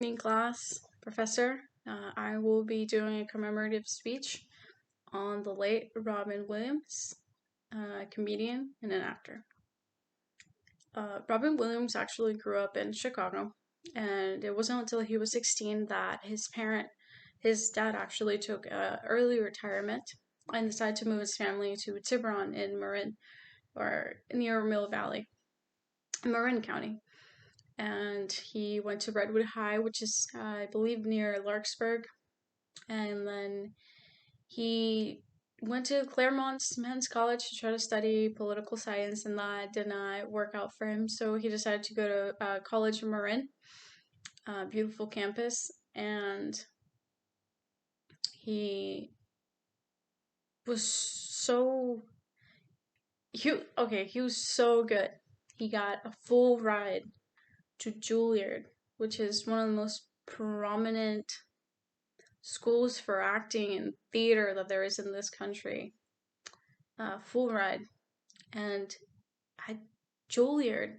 evening class, Professor. I will be doing a commemorative speech on the late Robin Williams, a comedian and an actor. Robin Williams actually grew up in Chicago, and it wasn't until he was 16 that his dad actually took early retirement and decided to move his family to Tiburon in Marin, or near Mill Valley, Marin County. And he went to Redwood High, which is, I believe, near Larkspur, and then he went to Claremont Men's College to try to study political science, and that did not work out for him. So he decided to go to college in Marin, beautiful campus, and he was so he was so good. He got a full ride to Juilliard, which is one of the most prominent schools for acting and theater that there is in this country. Full ride. And I Juilliard,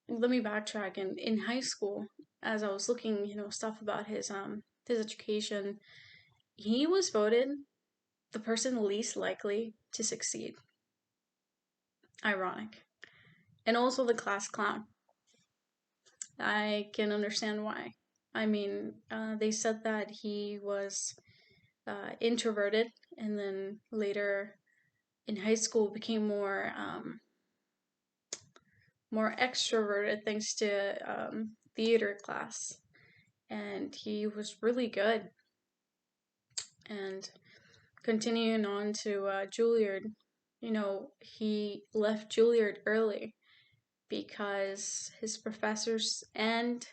let me backtrack. In high school, as I was looking, stuff about his education, he was voted the person least likely to succeed. Ironic. And also the class clown. I can understand why. I mean, they said that he was introverted, and then later in high school became more extroverted thanks to theater class, and he was really good. And continuing on to Juilliard, he left Juilliard early because his professors and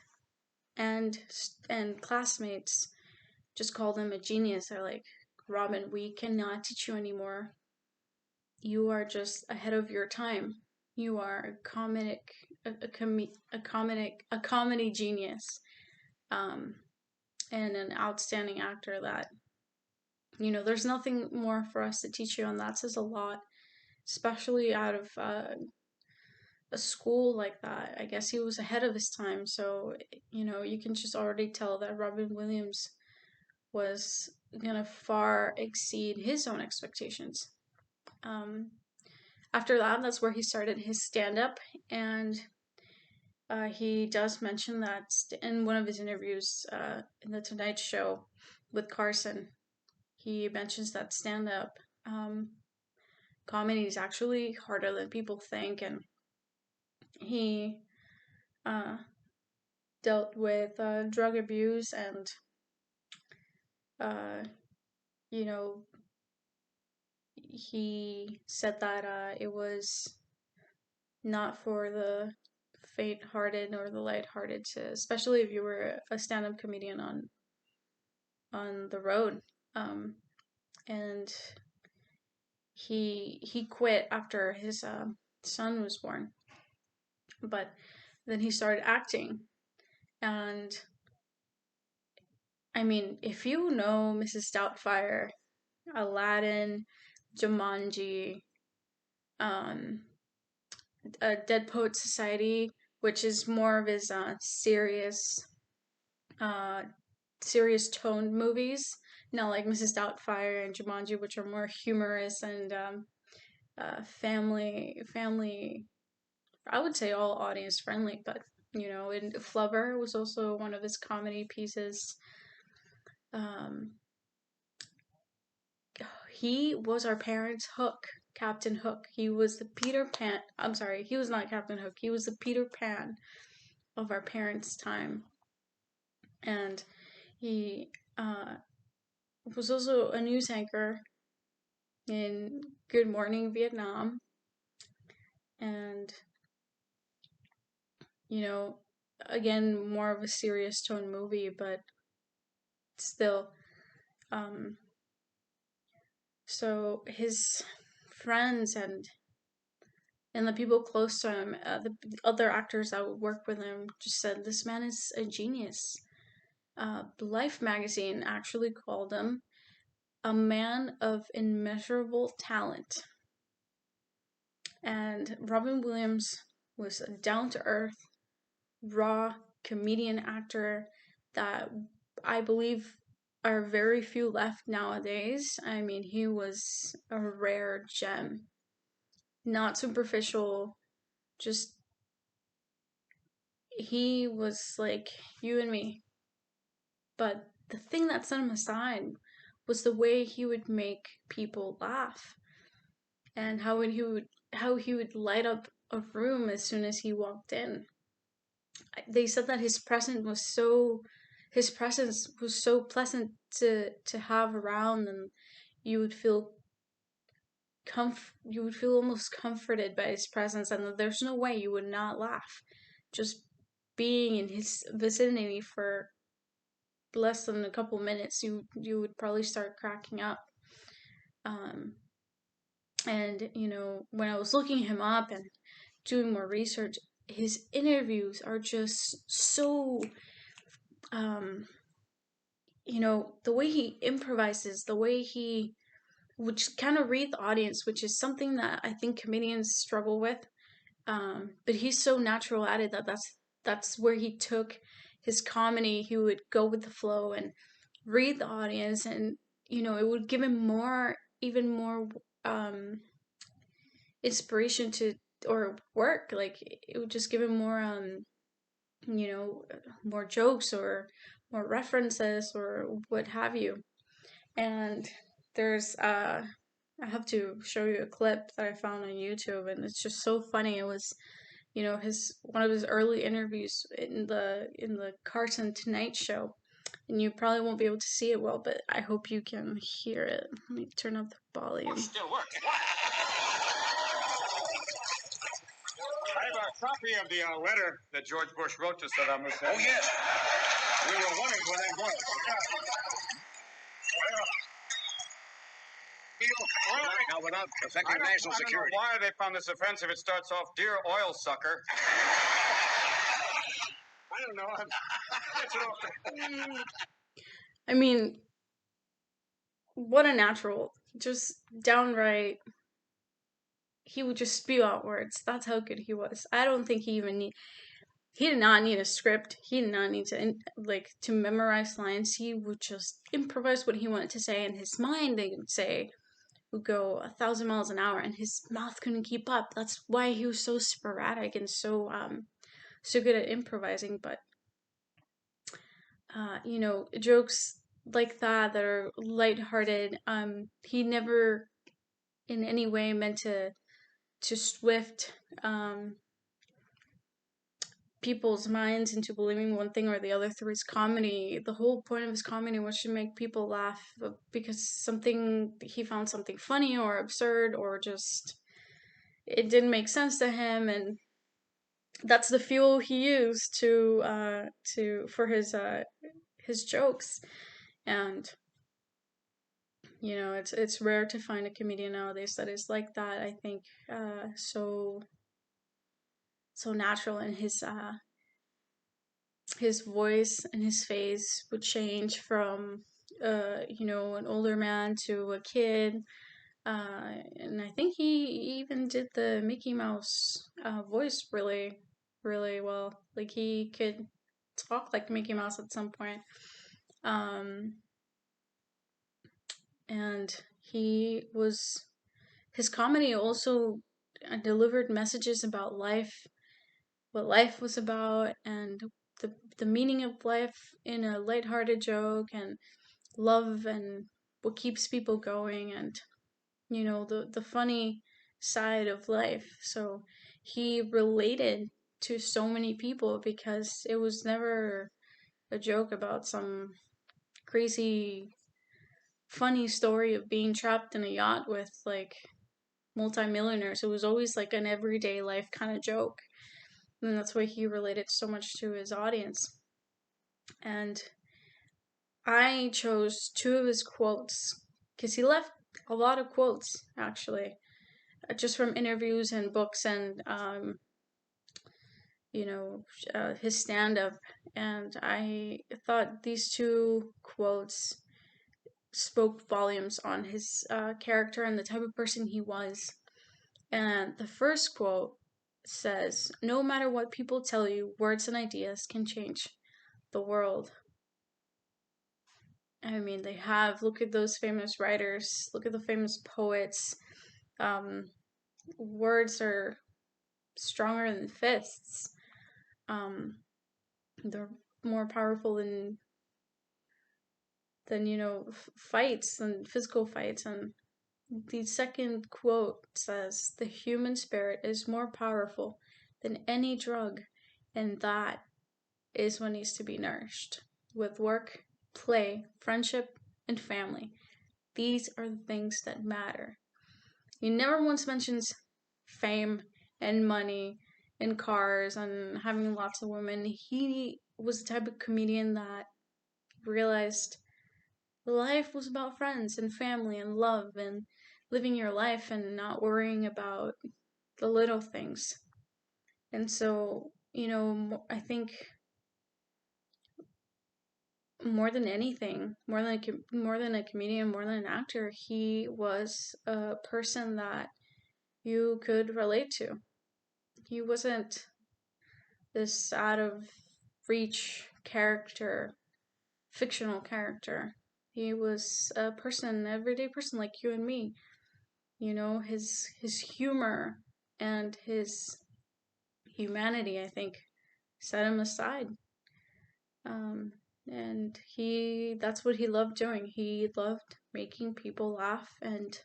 and classmates just called him a genius. They're like, Robin, we cannot teach you anymore. You are just ahead of your time. You are a comedy genius, um, and an outstanding actor. That there's nothing more for us to teach you, and that says a lot, especially out of a school like that. I guess he was ahead of his time, so you can just already tell that Robin Williams was gonna far exceed his own expectations. Um, After that, that's where he started his stand up, and he does mention that in one of his interviews in the Tonight Show with Carson, he mentions that stand up comedy is actually harder than people think, and he uh, dealt with drug abuse, and uh, you know he said that it was not for the faint-hearted or the light-hearted, to, especially if you were a stand-up comedian on the road. Um, and he quit after his son was born, but then he started acting. And I mean, if you know Mrs. Doubtfire, Aladdin, Jumanji, um, Dead Poet Society, which is more of his uh, serious toned movies, not like Mrs. Doubtfire and Jumanji, which are more humorous and family. I would say all audience friendly, but and Flubber was also one of his comedy pieces. Um, he was our parents' Hook, Captain Hook. He was the Peter Pan. I'm sorry, he was not Captain Hook. He was the Peter Pan of our parents' time, and he was also a news anchor in Good Morning Vietnam, and you know, again, more of a serious tone movie, but still. Um, so his friends and the people close to him, the other actors that would work with him, just said this man is a genius. Life magazine actually called him a man of immeasurable talent. And Robin Williams was down to earth, raw, comedian actor that I believe are very few left nowadays. I mean, he was a rare gem, not superficial, just he was like you and me. But the thing that set him aside was the way he would make people laugh, and how he would light up a room as soon as he walked in. They said that his presence was so pleasant to have around, and you would feel you would feel almost comforted by his presence, and there's no way you would not laugh just being in his vicinity for less than a couple minutes. You would probably start cracking up. um and when I was looking him up and doing more research, his interviews are just so um the way he improvises, the way he would just kind of read the audience, which is something that I think comedians struggle with. But he's so natural at it that's where he took his comedy. He would go with the flow and read the audience, and it would give him even more um inspiration to or work. Like it would just give him more you know more jokes or more references or what have you. And there's I have to show you a clip that I found on YouTube, and it's just so funny. It was his one of his early interviews in the Carson Tonight Show, and you probably won't be able to see it well, but I hope you can hear it. Let me turn up the volume. Still works. I have a copy of the letter that George Bush wrote to Saddam Hussein. Oh, yes. We were wondering where that was. Now, without affecting national security. I don't know why they found this offensive. It starts off, "Dear oil sucker." I don't know. I mean, what a natural. Just downright, he would just spew out words. That's how good he was. I don't think he did not need a script. He did not need to memorize lines. He would just improvise what he wanted to say in his mind. They would go 1,000 miles an hour, and his mouth couldn't keep up. That's why he was so sporadic and so good at improvising. But jokes like that are lighthearted. He never in any way meant to swift people's minds into believing one thing or the other through his comedy. The whole point of his comedy was to make people laugh because he found something funny or absurd, or just it didn't make sense to him, and that's the fuel he used for his jokes. And it's rare to find a comedian nowadays that is like that. I think so natural, and his voice and his face would change from an older man to a kid. And I think he even did the Mickey Mouse voice really, really well. Like he could talk like Mickey Mouse at some point. And his comedy also delivered messages about life, what life was about, and the meaning of life in a lighthearted joke, and love, and what keeps people going, and the funny side of life. So he related to so many people because it was never a joke about some crazy funny story of being trapped in a yacht with like multimillionaires. It was always like an everyday life kind of joke. And that's why he related so much to his audience. And I chose two of his quotes because he left a lot of quotes actually, just from interviews and books and his stand up. And I thought these two quotes spoke volumes on his character and the type of person he was. And the first quote says, no matter what people tell you, words and ideas can change the world. I mean, they have, look at those famous writers, look at the famous poets. Words are stronger than fists. They're more powerful than fights and physical fights. And the second quote says, the human spirit is more powerful than any drug, and that is what needs to be nourished with work, play, friendship, and family. These are the things that matter. He never once mentions fame and money and cars and having lots of women. He was the type of comedian that realized life was about friends and family and love and living your life and not worrying about the little things. And so, I think more than anything, more than a comedian, more than an actor, he was a person that you could relate to. He wasn't this out of reach character, fictional character. He was a person, everyday person like you and me. His humor and his humanity, I think, set him aside. And that's what he loved doing. He loved making people laugh, and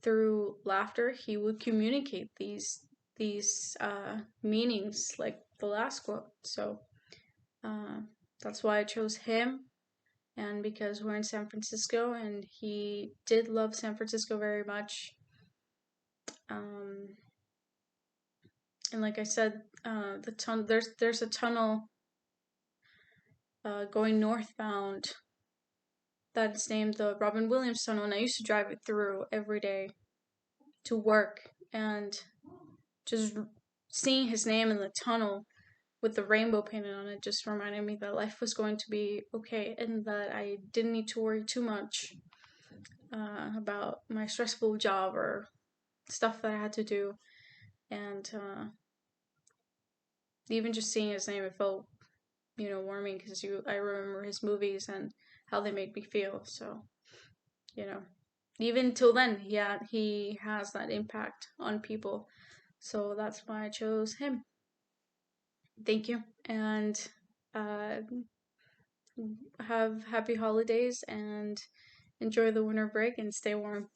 through laughter, he would communicate these meanings, like the last quote. So that's why I chose him, and because we're in San Francisco, and he did love San Francisco very much. And like I said, there's a tunnel going northbound that's named the Robin Williams Tunnel, and I used to drive it through every day to work, and just seeing his name in the tunnel with the rainbow painted on it just reminded me that life was going to be okay, and that I didn't need to worry too much about my stressful job or stuff that I had to do. And even just seeing his name, it felt warming, because I remember his movies and how they made me feel. So even till then, he has that impact on people. So that's why I chose him. Thank you, and uh, have happy holidays, and enjoy the winter break, and stay warm.